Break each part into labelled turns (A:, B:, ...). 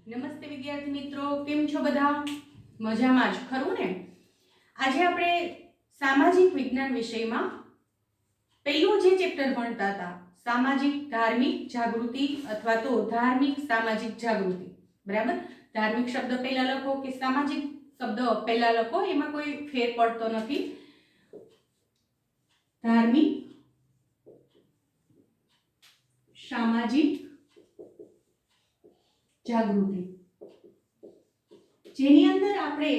A: નમસ્તે વિદ્યાર્થી મિત્રો, કેમ છો બધા? મજામાં જ ખરું ને? આજે આપણે સામાજિક વિજ્ઞાન વિષયમાં પહેલું જે ચેપ્ટર ભણતા હતા, સામાજિક ધાર્મિક જાગૃતિ અથવા તો ધાર્મિક સામાજિક જાગૃતિ. બરાબર? ધાર્મિક શબ્દ પહેલા લખો કે સામાજિક શબ્દ પહેલા લખો, એમાં કોઈ ફેર પડતો નથી. ધાર્મિક સામાજિક જાગૃતિ, જેની અંદર આપણે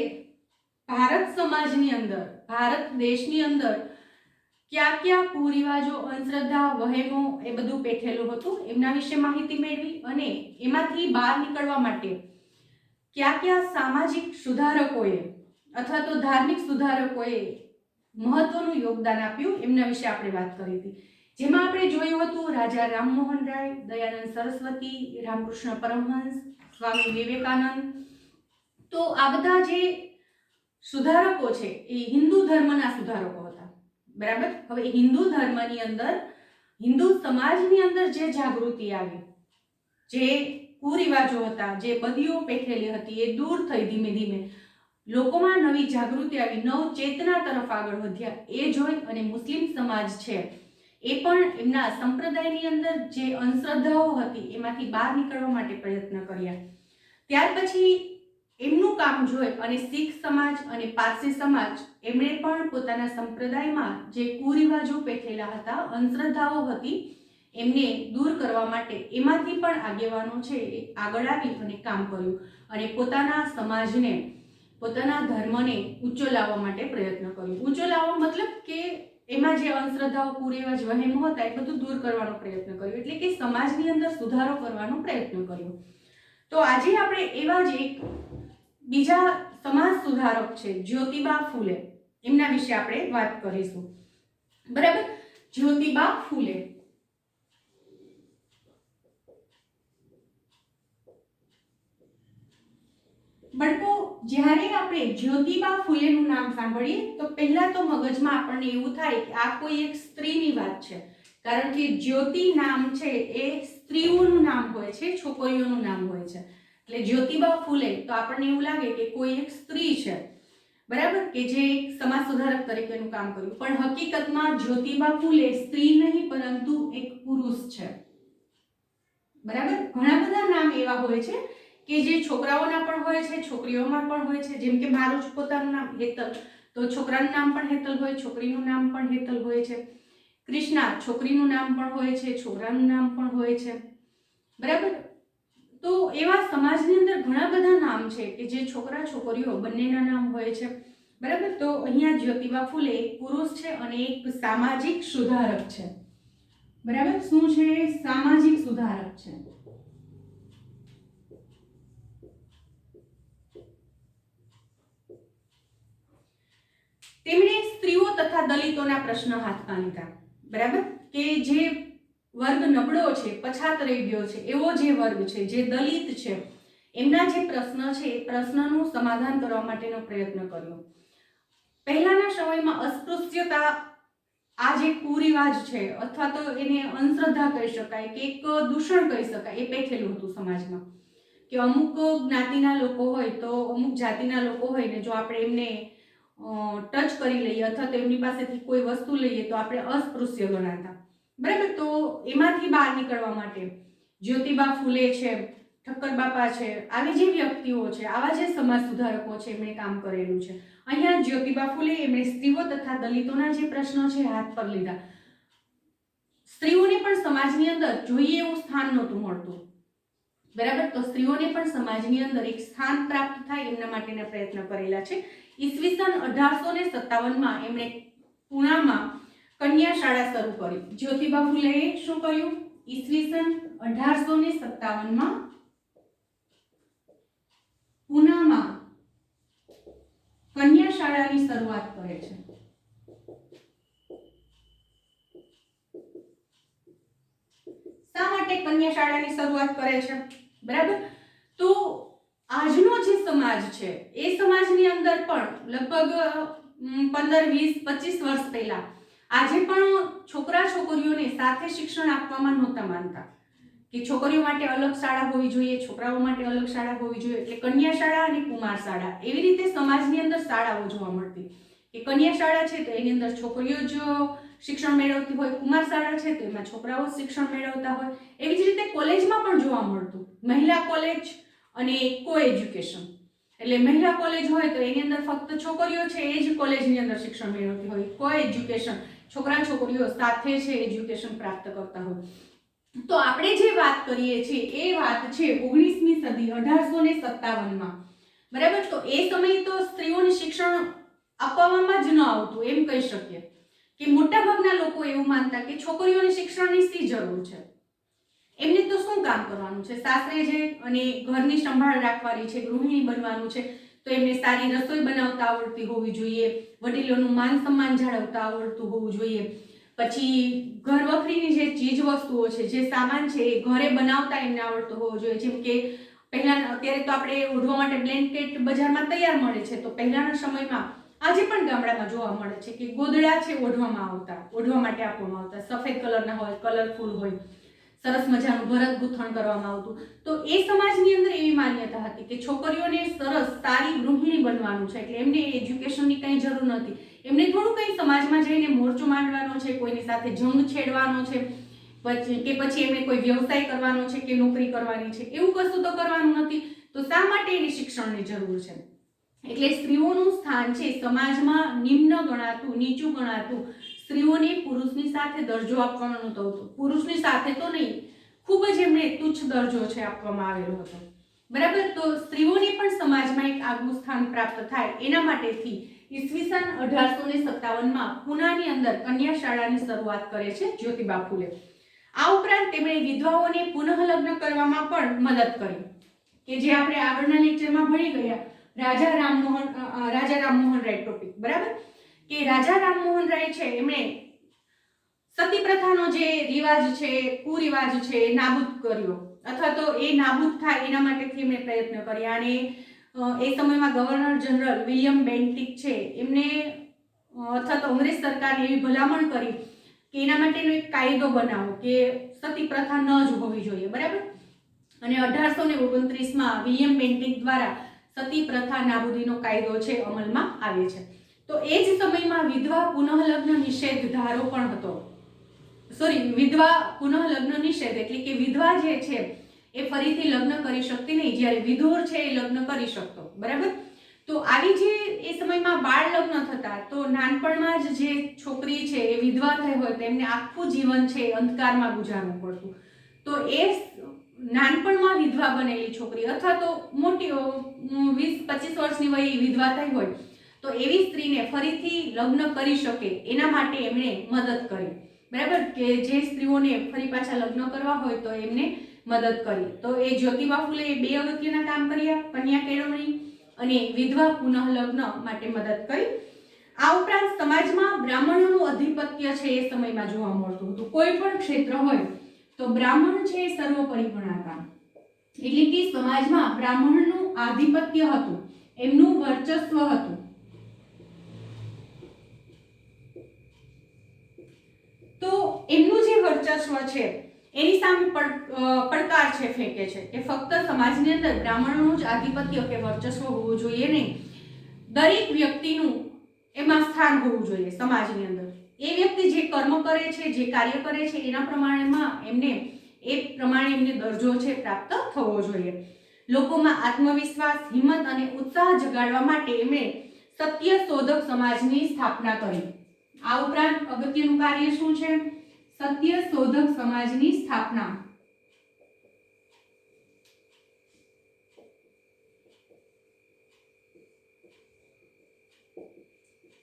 A: ભારત સમાજની અંદર, ભારત દેશની અંદર ક્યાં ક્યાં કુરિવાજો, અંધશ્રદ્ધા, વહેમો એ બધું પેઠેલું હતું એમના વિશે માહિતી મેળવી અને એમાંથી બહાર નીકળવા માટે ક્યાં ક્યાં સામાજિક સુધારકોએ અથવા તો ધાર્મિક સુધારકોએ મહત્વનું યોગદાન આપ્યું એમના વિશે આપણે વાત કરી હતી. જેમાં આપણે જોયું હતું રાજા રામમોહન રાય, દયાનંદ સરસ્વતી, રામકૃષ્ણ પરમહંસ, સ્વામી વિવેકાનંદ. તો આ બધા જે સુધારકો છે એ હિન્દુ ધર્મના સુધારકો હતા. બરાબર? હવે હિન્દુ ધર્મની અંદર, હિન્દુ સમાજની અંદર જે જાગૃતિ આવી, જે કુરિવાજો હતા, જે બદીઓ પેઠેલી હતી, એ દૂર થઈ ધીમે ધીમે. લોકોમાં નવી જાગૃતિ આવી, નવ ચેતના તરફ આગળ વધ્યા. એ જોઈ અને મુસ્લિમ સમાજ છે એ પણ એમના સંપ્રદાયની અંદર જે અંધશ્રદ્ધાઓ હતી એમાંથી બહાર નીકળવા માટે પ્રયત્ન કર્યા. ત્યાર પછી એમનું કામ જોઈ અને શીખ સમાજ અને પારસી સમાજ એમણે પણ પોતાના સંપ્રદાયમાં જે કુરિવાજો પેઠેલા હતા, અંધશ્રદ્ધાઓ હતી, એમને દૂર કરવા માટે એમાંથી પણ આગેવાનો છે એ આગળ આવી અને કામ કર્યું અને પોતાના સમાજને, પોતાના ધર્મને ઊંચો લાવવા માટે પ્રયત્ન કર્યો. ઊંચો લાવવા મતલબ કે એમાં જે અંધશ્રદ્ધાઓ, કુરિવાજ, વહેમો હતા એ બધું દૂર કરવાનો પ્રયત્ન કર્યો, એટલે કે સમાજની અંદર સુધારો કરવાનો પ્રયત્ન કર્યો. તો આજે આપણે એવા જ એક બીજા સમાજ સુધારક છે જ્યોતિબા ફૂલે, એમના વિશે આપણે વાત કરીશું. બરાબર? જ્યોતિબા ફૂલે. બાળકો, જ્યારે આપણે જ્યોતિબા ફૂલેનું નામ સાંભળીએ તો પહેલા તો મગજમાં આપણને એવું થાય કે આ કોઈ એક સ્ત્રીની વાત છે, કારણ કે જ્યોતિ નામ છે એ સ્ત્રીઓનું નામ હોય છે, છોકરીઓનું નામ હોય છે. એટલે જ્યોતિબા ફૂલે તો આપણને એવું લાગે કે કોઈ એક સ્ત્રી છે, બરાબર, કે જે એક સમાજ સુધારક તરીકેનું કામ કર્યું. પણ હકીકતમાં જ્યોતિબા ફૂલે સ્ત્રી નહીં પરંતુ એક પુરુષ છે. બરાબર? ઘણા બધા નામ એવા હોય છે કે જે છોકરાઓના પણ હોય છે, છોકરીઓમાં પણ હોય છે. જેમ કે મારું જ પોતાનું નામ હેતલ, તો છોકરાનું નામ પણ હેતલ હોય, છોકરીનું નામ પણ હેતલ હોય છે. કૃષ્ણા, છોકરીનું નામ પણ હોય છે, છોકરાનું નામ પણ હોય છે. બરાબર? તો એવા સમાજની અંદર ઘણા બધા નામ છે કે જે છોકરા છોકરીઓ બંનેના નામ હોય છે. બરાબર? તો અહીંયા જ્યોતિબા ફૂલે એક પુરુષ છે અને એક સામાજિક સુધારક છે. બરાબર? શું છે? સામાજિક સુધારક છે. તેમણે સ્ત્રીઓ તથા દલિતોના પ્રશ્ન હાથમાં લીધા. બરાબર? કે જે વર્ગ નબળો છે, પછાત રહી ગયો છે, એવો જે વર્ગ છે, જે દલિત છે, એમના જે પ્રશ્ન છે એ પ્રશ્નનું સમાધાન કરવા માટેનો પ્રયત્ન કર્યો. પહેલાના સમયમાં અસ્પૃશ્યતા, આ જે કુરિવાજ છે અથવા તો એને અંધશ્રદ્ધા કહી શકાય કે એક દૂષણ કહી શકાય, એ પેઠેલું હતું સમાજમાં. કે અમુક જ્ઞાતિના લોકો હોય તો અમુક જાતિના લોકો હોય ને જો આપણે એમને ટચ કરી લઈએ અથવા તો એમની પાસેથી કોઈ વસ્તુ લઈએ તો આપણે અસ્પૃશ્ય ગણાતા. બરાબર? તો એમાંથી બહાર નીકળવા માટે જ્યોતિબા ફૂલે છે, ઠક્કર બાપા છે, આવી જે વ્યક્તિઓ છે, આવા જે સમાજ સુધારકો છે, એમણે કામ કરેલું છે. અહીંયા જ્યોતિબા ફૂલે એમણે સ્ત્રીઓ તથા દલિતોના જે પ્રશ્નો છે હાથ પર લીધા. સ્ત્રીઓને પણ સમાજની અંદર જોઈએ એવું સ્થાન નહોતું મળતું. બરાબર? તો સ્ત્રીઓને પણ સમાજની અંદર એક સ્થાન પ્રાપ્ત થાય એમના માટેના પ્રયત્ન કરેલા છે. ઈસવીસન 1857માં એમણે પુણામાં કન્યા શાળા શરૂ કરી. જ્યોતિબા ફૂલેએ શું કર્યું? ઈસવીસન 1857માં પુણામાં કન્યા શાળાની શરૂઆત કરે છે. શા માટે કન્યા શાળાની શરૂઆત કરે છે? બરાબર? તો આજનો જે સમાજ છે એ સમાજની અંદર પણ લગભગ 15, 20, 25 વર્ષ પહેલા આજે પણ છોકરા છોકરીઓને સાથે શિક્ષણ આપવામાં નહોતા માનતા. કે છોકરીઓ માટે અલગ શાળા હોવી જોઈએ, છોકરાઓ માટે અલગ શાળા હોવી જોઈએ, એટલે કન્યા શાળા અને કુમાર શાળા એવી રીતે સમાજની અંદર શાળાઓ જોવા મળતી કે કન્યા શાળા છે તો એની અંદર છોકરીઓ જ શિક્ષણ મેળવતી હોય, કુમાર શાળા છે તો એમાં છોકરાઓ શિક્ષણ મેળવતા હોય. એવી જ રીતે કોલેજમાં પણ જોવા મળતું મહિલા કોલેજ અને કો એજ્યુકેશન. એટલે મહિલા કોલેજ હોય તો એની અંદર ફક્ત છોકરીઓ છે એ જ કોલેજની અંદર શિક્ષણ મેળવતી હોય, કો એજ્યુકેશન છોકરા છોકરીઓ સાથે છે એજ્યુકેશન પ્રાપ્ત કરતા હોય. તો આપણે જે વાત કરીએ છીએ એ વાત છે 19મી સદી 1857માં, બરાબર. તો એ સમયે તો સ્ત્રીઓને શિક્ષણ આપવામાં જ ન આવતું એમ કહી શકીએ કે મોટાભાગના લોકો એવું માનતા કે છોકરીઓને શિક્ષણની શી જરૂર છે, એમને તો શું કામ કરવાનું છે, સાસરે છે અને ઘરની સંભાળ રાખવાની છે, ગૃહિણી બનવાનું છે, તો એમને સારી રસોઈ બનાવતા આવડતી હોવી જોઈએ, વડીલોનું માન સન્માન જાળવતા આવડતું હોવું જોઈએ, પછી ઘર વખરીની જે ચીજ વસ્તુઓ છે, જે સામાન છે એ ઘરે બનાવતા એમને આવડતો હોવો જોઈએ. જેમ કે અત્યારે તો આપણે ઓઢવા માટે બ્લેન્કેટ બજારમાં તૈયાર મળે છે, તો પહેલાના સમયમાં આજે પણ ગામડામાં જોવા મળે છે કે ગોદડા છે ઓઢવા માટે આપવામાં આવતા, સફેદ કલરના હોય, કલરફુલ હોય, સરસ મજાનું ભરત ગૂંથણ કરવામાં આવતું. તો એ સમાજની અંદર એવી માન્યતા હતી કે છોકરીઓને સરસ સારી ગૃહિણી બનવાનું છે, એટલે એમને એજ્યુકેશનની કંઈ જરૂર નથી. એમને થોડું કંઈ સમાજમાં જઈને મોરચો માંડવાનો છે, કોઈની સાથે જંગ છેડવાનો છે, પછી એમને કોઈ વ્યવસાય કરવાનો છે કે નોકરી કરવાની છે, એવું કશું તો કરવાનું નથી. તો શા માટે એને શિક્ષણની જરૂર છે? એટલે સ્ત્રીઓનું સ્થાન છે સમાજમાં નિમ્ન ગણાતું, નીચું ગણાતું. સ્ત્રીઓને પુરુષની સાથે દરજ્જો આપવાનો નહોતો, પુરુષની સાથે તો નહીં, ખૂબ જ એમને તુચ્છ દરજ્જો છે આપવામાં આવેલો હતો, બરાબર. તો સ્ત્રીઓને પણ સમાજમાં એક આગવું સ્થાન પ્રાપ્ત થાય એના માટેથી ઈસવીસન 1857માં પુનાની અંદર કન્યા શાળાની શરૂઆત કરે છે જ્યોતિબા ફૂલે. આ ઉપરાંત તેમણે વિધવાઓને પુનઃલગ્ન કરવામાં પણ મદદ કરી, કે જે આપણે આગળના લેક્ચરમાં ભણી ગયા રાજા રામમોહન રાય ટોપિક, બરાબર. કે રાજા રામમોહન રાય છે એમણે સતી પ્રથાનો જે રિવાજ છે, કુરિવાજ છે એ નાબૂદ કર્યો, અથવા તો એ નાબૂદ થાય એના માટેથી એમણે પ્રયત્ન કર્યા. અને એ સમયમાં ગવર્નર જનરલ વિલિયમ બેન્ટિક છે એમને અથવા તો અંગ્રેજ સરકારને એવી ભલામણ કરી કે એના માટેનો એક કાયદો બનાવો કે સતી પ્રથા ન જ હોવી જોઈએ, બરાબર. અને 1829માં વિલિયમ બેન્ટિક દ્વારા સતી પ્રથા નાબૂદીનો કાયદો છે અમલમાં આવે છે. તો એ જ સમયમાં વિધવા પુનઃલગ્ન નિષેધ ધારો પણ હતો. વિધવા પુનઃલગ્ન નિષેધ એટલે કે વિધવા જે છે એ ફરીથી લગ્ન કરી શકતી નહીં, જ્યારે વિધોર છે એ લગ્ન કરી શકતો, બરાબર. તો આવી જે એ સમયમાં બાળ લગ્ન થતા, તો નાનપણમાં જ જે છોકરી છે એ વિધવા થઈ હોય તો એમને આખું જીવન છે અંધકારમાં ગુજારવું પડતું. તો એ નાનપણમાં વિધવા બનેલી છોકરી અથવા તો મોટી 20-25 વર્ષની વયે વિધવા થઈ હોય તો એવી સ્ત્રીને ફરીથી લગ્ન કરી શકે એના માટે એમણે મદદ કરી, બરાબર. કે જે સ્ત્રીઓને ફરી પાછા લગ્ન કરવા હોય તો એમને મદદ કરી. તો એ જ્યોતિબા ફૂલે 2 અગત્યના કામ કર્યા, કન્યા કેળવણી અને વિધવા પુનઃલગ્ન માટે મદદ કરી. આ ઉપરાંત સમાજમાં બ્રાહ્મણોનું અધિપત્ય છે એ સમયમાં જોવા મળતું હતું. કોઈ પણ ક્ષેત્ર હોય તો બ્રાહ્મણ છે એ સર્વોપરી ગણાતા, એટલે કે સમાજમાં બ્રાહ્મણનું આધિપત્ય હતું, એમનું વર્ચસ્વ હતું. તો એમનું જે વર્ચસ્વ છે એની સામે પડકાર છે ફેંકે છે કે ફક્ત સમાજની અંદર બ્રાહ્મણોનું જ આધિપત્ય કે વર્ચસ્વ હોવું જોઈએ નહીં, દરેક વ્યક્તિનું એમાં સ્થાન હોવું જોઈએ સમાજની અંદર. એ વ્યક્તિ જે કર્મ કરે છે, જે કાર્ય કરે છે એના પ્રમાણમાં એમને દરજ્જો છે પ્રાપ્ત થવો જોઈએ. લોકોમાં આત્મવિશ્વાસ, હિંમત અને ઉત્સાહ જગાડવા માટે એમણે સત્ય શોધક સમાજની સ્થાપના કરી. આ ઉપરાંત અગત્યનું કાર્ય શું છે? સત્ય શોધક સમાજની સ્થાપના.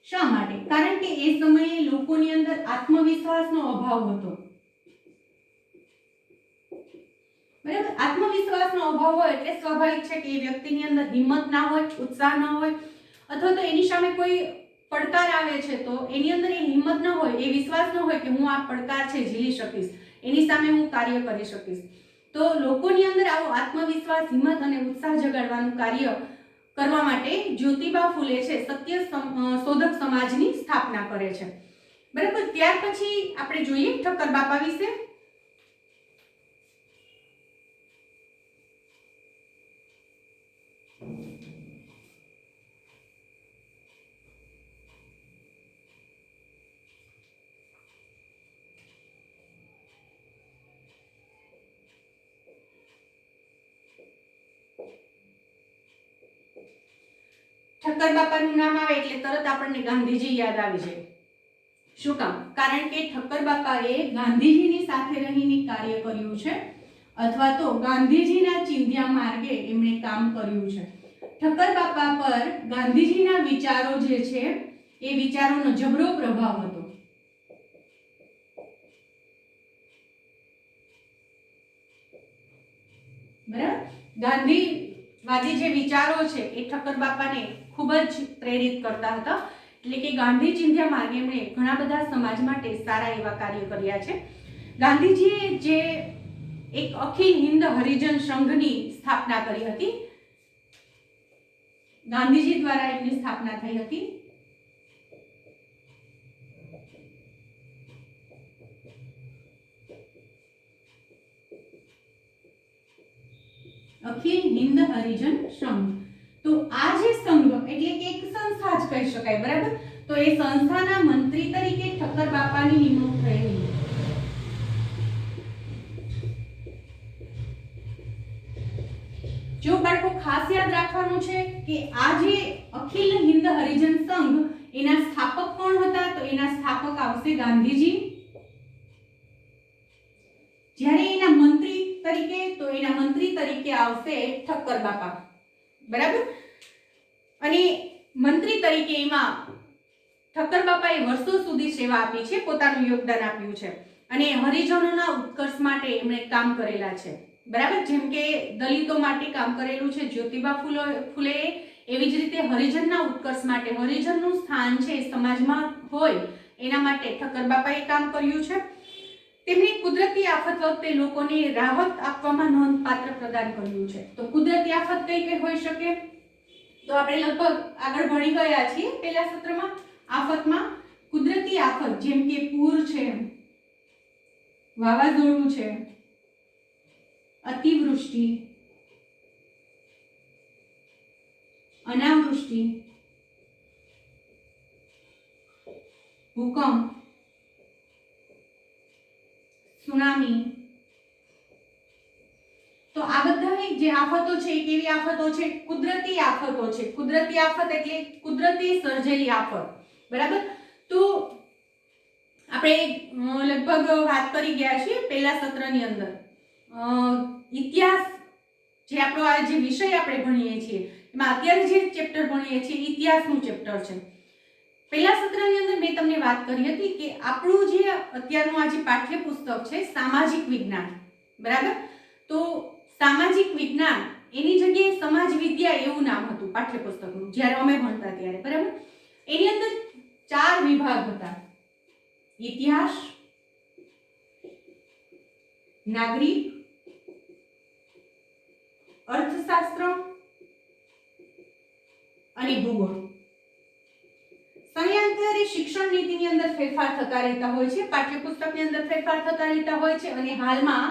A: શા માટે? કારણ કે એ સમયે લોકોની અંદર આત્મવિશ્વાસનો અભાવ હતો, બરાબર. આત્મવિશ્વાસનો અભાવ હોય એટલે સ્વાભાવિક છે કે એ વ્યક્તિની અંદર હિંમત ના હોય, ઉત્સાહ ના હોય, અથવા તો એની સામે કોઈ પડકાર આવે છે તો એની અંદર એ હિંમત ન હોય, એ વિશ્વાસ ન હોય કે હું આ પડકાર છે ઝીલી શકીશ, એની સામે હું કાર્ય કરી શકીશ. તો લોકોની અંદર આવો આત્મવિશ્વાસ, હિંમત અને ઉત્સાહ જગાડવાનું કાર્ય કરવા માટે જ્યોતિબા ફૂલે છે સત્ય શોધક સમાજની સ્થાપના કરે છે, બરાબર. ત્યાર પછી આપણે જોઈએ ઠક્કર બાપા વિશે. ઠક્કર બાપાનું નામ આવે એટલે તરત આપણને ગાંધીજી યાદ આવી જાય. શું કામ? કારણ કે ઠક્કર બાપાએ ગાંધીજીની સાથે રહીને કાર્ય કર્યું છે, અથવા તો ગાંધીજીના ચિંધ્યા માર્ગે એમણે કામ કર્યું છે. ઠક્કર બાપા પર ગાંધીજીના વિચારો જે છે એ વિચારોનો જબરો પ્રભાવ હતો. બરાબર, ગાંધીવાદી જે વિચારો છે એ ઠક્કર બાપાને ખૂબ જ પ્રેરિત કરતા હતા. એટલે કે ગાંધી ચિંધ્યા માર્ગે એમણે ઘણા બધા સમાજ માટે સારા એવા કાર્ય કર્યા છે. ગાંધીજીએ જે એક અખિલ હિન્દ હરિજન સંઘની સ્થાપના કરી હતી, ગાંધીજી દ્વારા એમની સ્થાપના થઈ હતી. અખિલ હિન્દ હરિજન સંઘ. તો આ જે સંઘ એટલે કે એક સંસ્થા જ કહી શકાય. બરાબર, તો એ સંસ્થાના મંત્રી તરીકે ઠક્કર બાપાની નિમણૂક થયેલી. જો બાળકો ખાસ યાદ રાખવાનું છે કે આ જે અખિલ હિન્દ હરિજન સંઘ એના સ્થાપક કોણ હતા? તો એના સ્થાપક આવશે ગાંધીજી. જ્યારે એના મંત્રી તરીકે, તો એના મંત્રી તરીકે આવશે ઠક્કર બાપા. બરાબર, અને મંત્રી તરીકે એમાં ઠક્કર બાપાએ વર્ષો સુધી સેવા આપી છે, પોતાનું યોગદાન આપ્યું છે, અને હરિજનોના ઉત્કર્ષ માટે એમણે કામ કરેલા છે. બરાબર, જેમ કે દલિતો માટે કામ કરેલું છે જ્યોતિબા ફૂલે, એવી જ રીતે હરિજનના ઉત્કર્ષ માટે, હરિજનનું સ્થાન છે સમાજમાં હોય એના માટે ઠક્કર બાપાએ કામ કર્યું છે. તેમણે કુદરતી આફત વખતે લોકોને રાહત આપવામાં નોંધપાત્ર પ્રદાન કર્યું છે. તો કુદરતી આફત કઈ કઈ હોઈ શકે? તો આપણે લગભગ આગળ ભણી ગયા છીએ પહેલા સત્રમાં. આફતમાં કુદરતી આફત જેમ કે પૂર છે, વાવાઝોડું છે, અતિવૃષ્ટિ, અનાવૃષ્ટિ, ભૂકંપ, સુનામી. તો આ બધા જે આફતો છે એ કેવી આફતો છે? કુદરતી આફતો છે. કુદરતી આફત એટલે કુદરતી સર્જેલી આફત. બરાબર, તો આપણે લગભગ વાત કરી ગયા છીએ પહેલા સત્રની અંદર. ઇતિહાસ જે આપણો આ જે વિષય આપણે ભણીએ છીએ એમાં અત્યારે જે ચેપ્ટર ભણીએ છીએ ઇતિહાસનું ચેપ્ટર છે. પહેલા સત્રની અંદર મેં તમને વાત કરી હતી કે આપણું જે અત્યારનું આ જે પાઠ્યપુસ્તક છે સામાજિક વિજ્ઞાન. બરાબર, તો સામાજિક વિજ્ઞાન એની જગ્યાએ સમાજ વિદ્યા એવું નામ હતું પાઠ્યપુસ્તકનું જ્યારે અમે ભણતા ત્યારે. બરાબર, એની અંદર 4 વિભાગ હતા: ઇતિહાસ, નાગરિક, અર્થશાસ્ત્ર અને ભૂગોળ. સમયાંતરે શિક્ષણ નીતિની અંદર ફેરફાર થતા રહેતા હોય છે, પાઠ્યપુસ્તકની અંદર ફેરફાર થતા રહેતા હોય છે, અને હાલમાં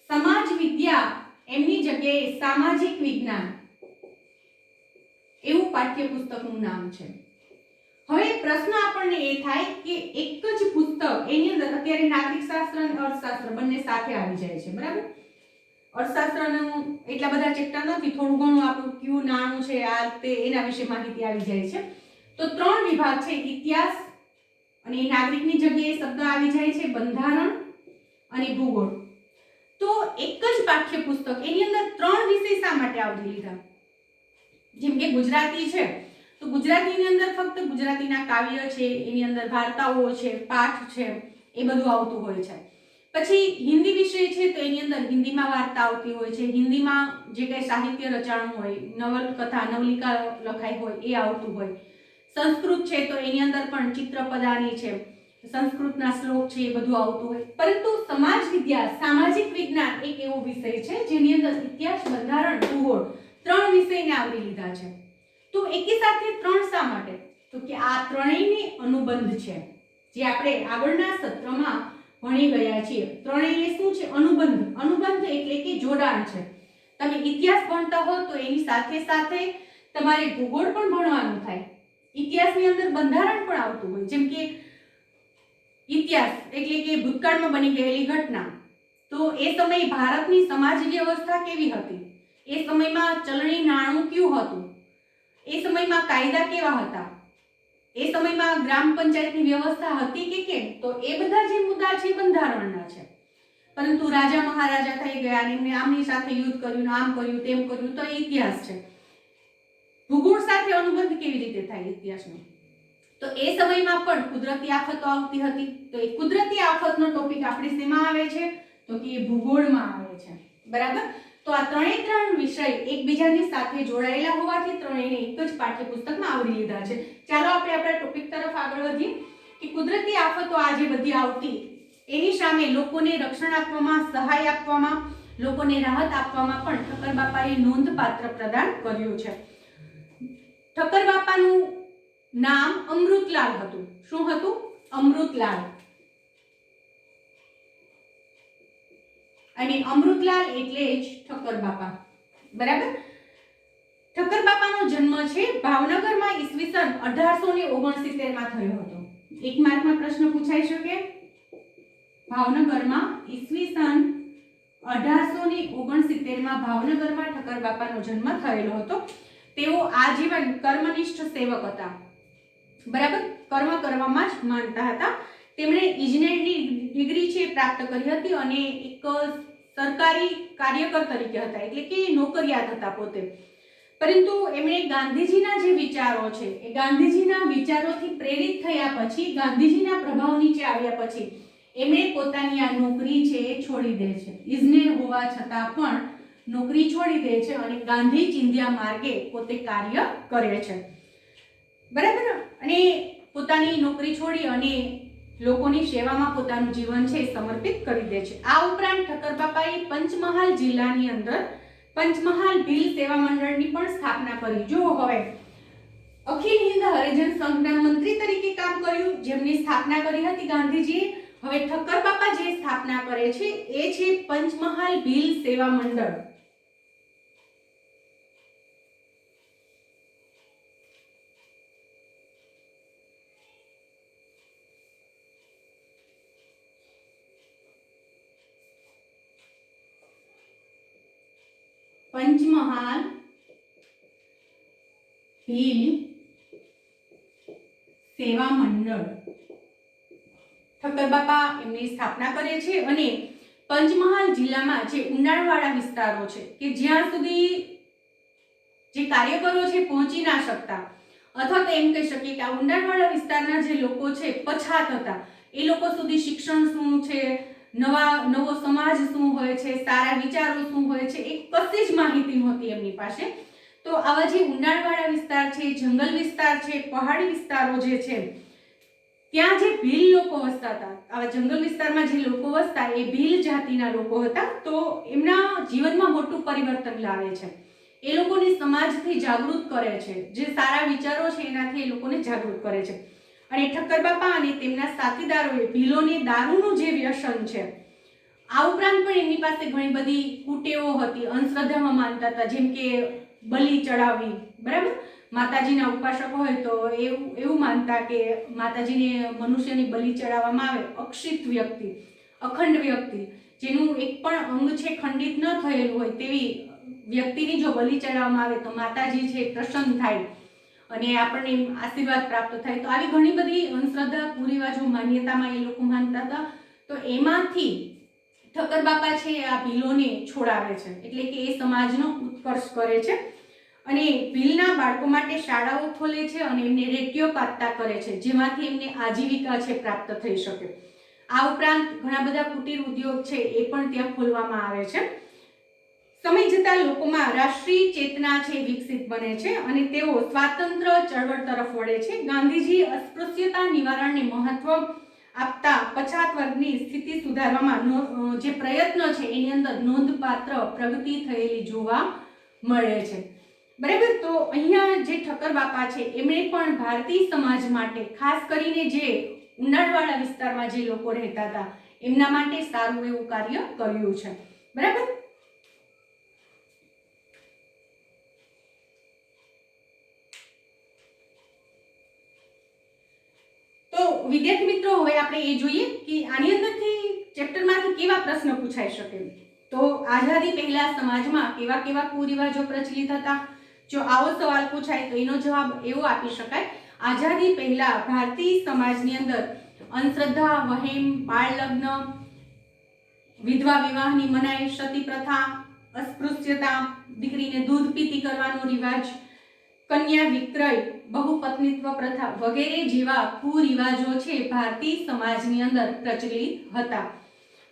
A: સમાજ વિદ્યા એમની જગ્યાએ સામાજિક વિજ્ઞાન એવું પાઠ્યપુસ્તકનું નામ છે. હવે પ્રશ્ન આપણને એ થાય કે એક જ પુસ્તક એની અંદર અત્યારે નાગરિક શાસ્ત્ર અને અર્થશાસ્ત્ર બંને સાથે આવી જાય છે. બરાબર, અર્થશાસ્ત્રનું એટલા બધા ચેપ્ટર નથી, થોડું ઘણું આપણું કયું નાણું છે આ તે એના વિશે માહિતી આવી જાય છે. તો 3 વિભાગ છે: ઇતિહાસ, અને નાગરિકની જગ્યાએ શબ્દ આવી જાય છે બંધારણ અને ભૂગોળ. તો એક જ પાઠ્યપુસ્તક એની અંદર 3 વિષય શા માટે આવરી લીધા? જેમ કે ગુજરાતી છે તો ગુજરાતીની અંદર ફક્ત ગુજરાતીના કાવ્ય છે, એની અંદર વાર્તાઓ છે, પાઠ છે, એ બધું આવતું હોય છે. પછી હિન્દી વિષય છે તો એની અંદર હિન્દીમાં વાર્તા આવતી હોય છે, હિન્દીમાં જે કંઈ સાહિત્ય રચાણું હોય, નવલકથા, નવલિકા લખાઈ હોય એ આવતું હોય. સંસ્કૃત છે તો એની અંદર પણ ચિત્રપદાની છે, સંસ્કૃતના શ્લોક છે, એ બધું આવતું હોય. પરંતુ સમાજ વિદ્યા, સામાજિક વિજ્ઞાન એક એવો વિષય છે જેની અંદર ઇતિહાસ, બંધારણ, ભૂગોળ 3 વિષયને આવરી લીધા છે. તો એકી સાથે 3 શા માટે? તો કે આ ત્રણેયને અનુબંધ છે, જે આપણે આગળના સત્રમાં ભણી ગયા છીએ. ત્રણેયને શું છે? અનુબંધ. અનુબંધ એટલે કે જોડાણ છે. તમે ઇતિહાસ ભણતા હો તો એની સાથે સાથે તમારે ભૂગોળ પણ ભણવાનું થાય. ઇતિહાસની અંદર બંધારણ પણ આવતું હોય, જેમ કે ઇતિહાસ એટલે કે ભૂતકાળમાં બની ગયેલી ઘટના. તો એ સમયે ભારતની સમાજ વ્યવસ્થા કેવી હતી, એ સમયમાં ચલણી નાણું કયું હતું, એ સમયમાં કાયદા કેવા હતા, એ સમયમાં ગ્રામ પંચાયતની વ્યવસ્થા હતી કે કેમ, તો એ બધા જે મુદ્દા છે બંધારણના છે. પરંતુ રાજા મહારાજા થઈ ગયા અને એમને આમની સાથે યુદ્ધ કર્યું, આમ કર્યું, તેમ કર્યું, તો ઇતિહાસ છે. ભૂગોળ સાથે અનુબંધ કેવી રીતે થાય ઇતિહાસનો? તો એ સમયમાં પણ કુદરતી આફતો આવતી હતી. તો એ કુદરતી આફતનો ટોપિક આપણે શેમાં આવે છે? તો કે એ ભૂગોળમાં આવે છે. બરાબર. તો આ ત્રણ વિષય એકબીજાની સાથે જોડાયેલા હોવાથી ત્રણેયને એક જ પાઠ્યપુસ્તકમાં આવરી લીધા છે. ચાલો આપણે આપણા ટોપિક તરફ આગળ વધીએ કે કુદરતી આફતો આજે બધી આવતી, એની સામે લોકોને રક્ષણ આપવામાં, સહાય આપવામાં, લોકોને રાહત આપવામાં પણ ઠક્કર બાપાએ નોંધપાત્ર પ્રદાન કર્યું છે. ઠક્કર બાપાનું નામ અમૃતલાલ હતું. શું હતું? અમૃતલાલ. અને અમૃતલાલ એટલે જ ઠક્કર બાપા. બરાબર. ઠક્કર બાપાનો જન્મ છે ભાવનગરમાં ઈસવીસન 1869 માં થયો હતો. એક માર્કમાં પ્રશ્ન પૂછાઈ શકે. ભાવનગરમાં ઈસવીસન 1869 માં ભાવનગરમાં ઠક્કર બાપાનો જન્મ થયેલો હતો. તેઓ આજીવન કર્મનિષ્ઠ સેવક હતા. બરાબર. કર્મ કરવામાં જ માનતા હતા. તેમણે ઇજનેરની ડિગ્રી છે પ્રાપ્ત કરી હતી અને એક સરકારી કાર્યકર તરીકે હતા, એટલે કે નોકરિયાત હતા પોતે. પરંતુ એમણે ગાંધીજીના જે વિચારો છે એ ગાંધીજીના વિચારોથી પ્રેરિત થયા પછી, ગાંધીજીના પ્રભાવ નીચે આવ્યા પછી એમણે પોતાની આ નોકરી છે એ છોડી દે છે. ઇજનેર હોવા છતાં પણ નોકરી છોડી દે છે અને ગાંધી ચિંધ્યા માર્ગે પોતે કાર્ય કરે છે. બરાબર. અને પોતાની નોકરી છોડી અને લોકોની સેવામાં પોતાનું જીવન છે સમર્પિત કરી દે છે. આ ઉપરાંત ઠક્કર બાપાએ પંચમહાલ જિલ્લાની અંદર પંચમહાલ ભીલ સેવા મંડળની પણ સ્થાપના કરી. જો હવે અખિલ હિન્દ હરિજન સંઘના મંત્રી તરીકે કામ કર્યું, જેમની સ્થાપના કરી હતી ગાંધીજીએ. હવે ઠક્કર બાપા જે સ્થાપના કરે છે એ છે પંચમહાલ ભીલ સેવા મંડળ. પંચમહાલ ભીલ સેવા મંડળ ઠક્કર બાપા એમની સ્થાપના કરે છે અને પંચમહાલ જિલ્લામાં જે ઉંડાણવાળા વિસ્તારો છે કે જ્યાં સુધી જે કાર્યકરો છે પહોંચી ના શકતા, અથવા તો એમ કહી શકીએ કે આ ઉંડાણવાળા વિસ્તારના જે લોકો છે પછાત હતા, એ લોકો સુધી શિક્ષણ શું છે, નવો સમાજ શું હોય છે, સારા વિચારો શું હોય છે, એ કશી જ માહિતી નહોતી એમની પાસે. તો આવા જે ઉંડાણવાળા વિસ્તાર છે, જંગલ વિસ્તાર છે, પહાડી વિસ્તારો જે છે, ત્યાં જે ભીલ લોકો વસતા હતા, આવા જંગલ વિસ્તારમાં જે લોકો વસતા એ ભીલ જાતિના લોકો હતા. તો એમના જીવનમાં મોટું પરિવર્તન લાવે છે. એ લોકોને સમાજથી જાગૃત કરે છે. જે સારા વિચારો છે એનાથી એ લોકોને જાગૃત કરે છે. અને ઠક્કર બાપા અને તેમના સાથીદારોએ ભીલોને દારૂનું જે વ્યસન છે, આ ઉપરાંત પણ એમની પાસે ઘણી બધી કુટેવો હતી, અંધશ્રદ્ધામાં માનતા હતા, જેમ કે બલિ ચડાવવી. બરાબર. માતાજીના ઉપાસક હોય તો એવું માનતા કે માતાજીને મનુષ્યની બલિ ચડાવવામાં આવે, અક્ષિત વ્યક્તિ, અખંડ વ્યક્તિ, જેનું એક પણ અંગ છે ખંડિત ન થયેલું હોય તેવી વ્યક્તિની જો બલિ ચડાવવામાં આવે તો માતાજી છે પ્રસન્ન થાય અને આપણને આશીર્વાદ પ્રાપ્ત થાય. તો આવી ઘણી બધી અંધશ્રદ્ધા, કુરિવાજો, માન્યતામાં એ લોકો માનતા હતા. તો એમાંથી ઠક્કર બાપા છે આ ભીલોને છોડાવે છે, એટલે કે એ સમાજનો ઉત્કર્ષ કરે છે અને ભીલના બાળકો માટે શાળાઓ ખોલે છે અને એમને રેડિયો પાત્તા કરે છે, જેમાંથી એમને આજીવિકા છે પ્રાપ્ત થઈ શકે. આ ઉપરાંત ઘણા બધા કુટીર ઉદ્યોગ છે એ પણ ત્યાં ખોલવામાં આવે છે. સમય જતા લોકોમાં રાષ્ટ્રીય ચેતના છે વિકસિત બને છે અને તેઓ સ્વાતંત્ર્ય ચળવળ તરફ વળે છે. ગાંધીજી અસ્પૃશ્યતા નિવારણને મહત્વ આપતા પછાત વર્ગની સ્થિતિ સુધારવામાં જે પ્રયત્ન છે એની અંદર નોંધપાત્ર પ્રગતિ થયેલી જોવા મળે છે. બરાબર. તો અહીંયા જે ઠક્કર બાપા છે એમણે પણ ભારતીય સમાજ માટે, ખાસ કરીને જે ઉંડાણવાળા વિસ્તારમાં જે લોકો રહેતા હતા એમના માટે સારું એવું કાર્ય કર્યું છે. બરાબર. તો વિદ્યાર્થી મિત્રો, હવે આપણે એ જોઈએ કે આની અંદરથી ચેપ્ટરમાંથી કેવા પ્રશ્ન પૂછાઈ શકે. તો આઝાદી પહેલા સમાજમાં કેવા કેવા કુરિવાજો પ્રચલિત હતા, જો આવો સવાલ પૂછાય તો એનો જવાબ એવો આપી શકાય, આઝાદી પહેલા ભારતીય સમાજની અંદર અંધશ્રદ્ધા, વહેમ, બાળ લગ્ન, વિધવા વિવાહની મનાઈ, સતી પ્રથા, અસ્પૃશ્યતા, દીકરીને દૂધ પીતી કરવાનો રિવાજ, કન્યા વિક્રય, બહુપત્નીત્વ પ્રથા વગેરે જેવા કુરિવાજો છે ભારતીય સમાજની અંદર પ્રચલિત હતા.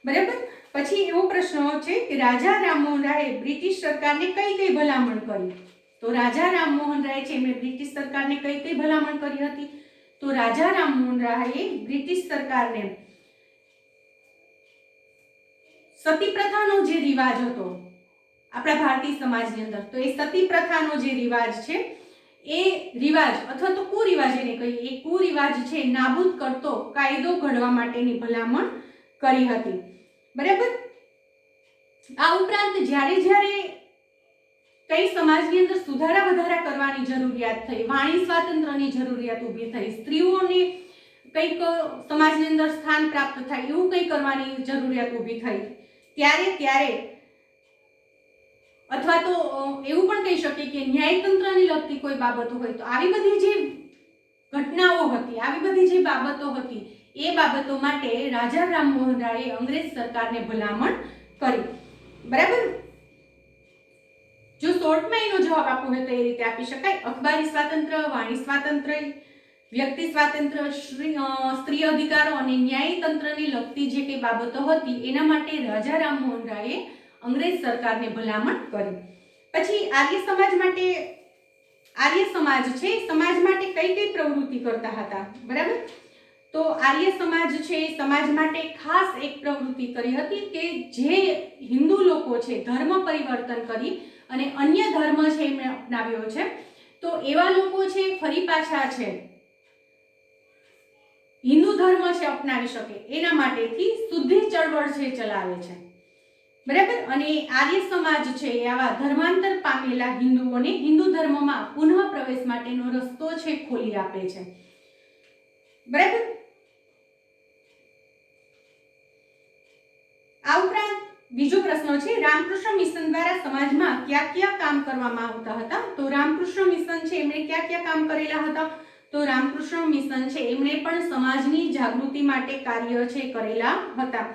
A: બરાબર. પછી એવો પ્રશ્ન છે કે રાજા રામમોહન રાયે બ્રિટિશ સરકારને કઈ કઈ ભલામણ કરી? તો રાજા રામમોહન રાય છે એમણે બ્રિટિશ સરકારને કઈ કઈ ભલામણ કરી હતી? તો રાજા રામમોહન રાયે બ્રિટિશ સરકારને સતી પ્રથાનો જે રિવાજ હતો આપણા ભારતીય સમાજની અંદર, તો એ સતી પ્રથાનો જે રિવાજ છે એ રિવાજ અથવા તો કુરિવાજ એને કહીએ, એ કુરિવાજ છે નાબૂદ કરતો કાયદો ઘડવા માટેની ભલામણ કરી હતી. બરાબર. આ ઉપરાંત જ્યારે જ્યારે કઈ સમાજની અંદર સુધારા વધારા કરવાની જરૂરિયાત થઈ, વાણી સ્વાતંત્ર્યની જરૂરિયાત ઊભી થઈ, સ્ત્રીઓને કંઈક સમાજની અંદર સ્થાન પ્રાપ્ત થાય એવું કંઈ કરવાની જરૂરિયાત ઊભી થઈ, ત્યારે અથવા તો એવું પણ કહી શકીએ કે ન્યાયતંત્રની લગતી કોઈ બાબતો હોય, તો આવી બધી જે ઘટનાઓ હતી, આવી બધી જે બાબતો હતી, એ બાબતો માટે રાજા રામમોહન રાયે અંગ્રેજ સરકારને ભલામણ કરી. બરાબર. જો શોર્ટમાં એનો જવાબ આપવો હોય તો એ રીતે આપી શકાય: અખબારી સ્વાતંત્ર્ય, વાણી સ્વાતંત્ર્ય, વ્યક્તિ સ્વાતંત્ર્ય, સ્ત્રી અધિકારો અને ન્યાયતંત્રને લગતી જે કઈ બાબતો હતી એના માટે રાજા રામમોહન રાયે અંગ્રેજ સરકારને ભલામણ કરી. પછી આર્ય સમાજ માટે, આર્ય સમાજ છે સમાજ માટે કઈ કઈ પ્રવૃત્તિ કરતા હતા? બરાબર. તો આર્ય સમાજ છે સમાજ માટે ખાસ એક પ્રવૃત્તિ કરી હતી કે જે હિન્દુ લોકો છે ધર્મ પરિવર્તન કરી અને અન્ય ધર્મ છે એમણે અપનાવ્યો છે, તો એવા લોકો છે ફરી પાછા છે હિન્દુ ધર્મ છે અપનાવી શકે એના માટેથી શુદ્ધિ ચળવળ છે ચલાવે છે. બરાબર. અને આર્ય સમાજ છે આવા ધર્માંતર પામેલા હિન્દુઓને હિન્દુ ધર્મમાં પુનઃ પ્રવેશ માટેનો રસ્તો છે ખોલી આપે છે. બરાબર. આ ઉપરાંત બીજો પ્રશ્ન છે, રામકૃષ્ણ મિશન દ્વારા સમાજમાં કયા કયા કામ કરવામાં આવતા હતા? તો રામકૃષ્ણ મિશન છે એમણે કયા કયા કામ કરેલા હતા? તો રામકૃષ્ણ મિશન છે એમણે પણ સમાજની જાગૃતિ માટે કાર્ય છે કરેલા હતા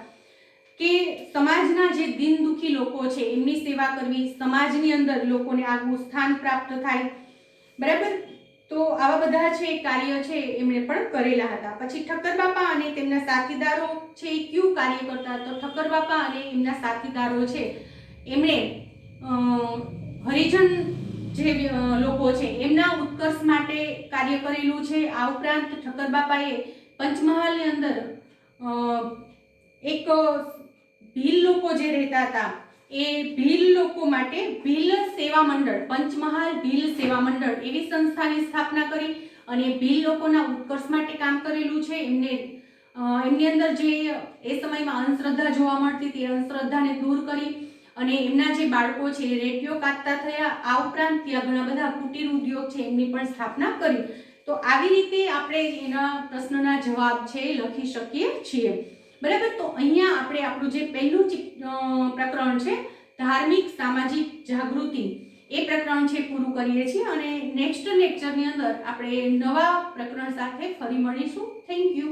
A: કે સમાજના જે દિન દુખી લોકો છે એમની સેવા કરવી, સમાજની અંદર લોકોને આગવું સ્થાન પ્રાપ્ત થાય. બરાબર. તો આવા બધા છે કાર્ય છે એમણે પણ કરેલા હતા. પછી ઠક્કર બાપા અને તેમના સાથીદારો છે એ કયું કાર્ય કરતા? તો ઠક્કર બાપા અને એમના સાથીદારો છે એમણે હરિજન જે લોકો છે એમના ઉત્કર્ષ માટે કાર્ય કરેલું છે. આ ઉપરાંત ઠક્કર બાપાએ પંચમહાલની અંદર એક ભીલ લોકો જે રહેતા હતા એ ભીલ લોકો માટે ભીલ સેવા મંડળ, પંચમહાલ ભીલ સેવા મંડળ એવી સંસ્થાની સ્થાપના કરી અને ભીલ લોકોના ઉત્કર્ષ માટે કામ કરેલું છે. એમની અંદર જે એ સમયમાં અંધશ્રદ્ધા જોવા મળતી હતી, અંધશ્રદ્ધાને દૂર કરી અને એમના જે બાળકો છે એ રેડિયો કાઢતા થયા. આ ઉપરાંત ત્યાં ઘણા બધા કુટીર ઉદ્યોગ છે એમની પણ સ્થાપના કરી. તો આવી રીતે આપણે એના પ્રશ્નના જવાબ છે લખી શકીએ છીએ. બરાબર. તો અહીંયા આપણે આપણું જે પહેલું પ્રકરણ છે ધાર્મિક સામાજિક જાગૃતિ એ પ્રકરણ છે પૂરું કરીએ છીએ અને નેક્સ્ટ લેક્ચરની અંદર આપણે નવા પ્રકરણ સાથે ફરી મળીશું. Thank you.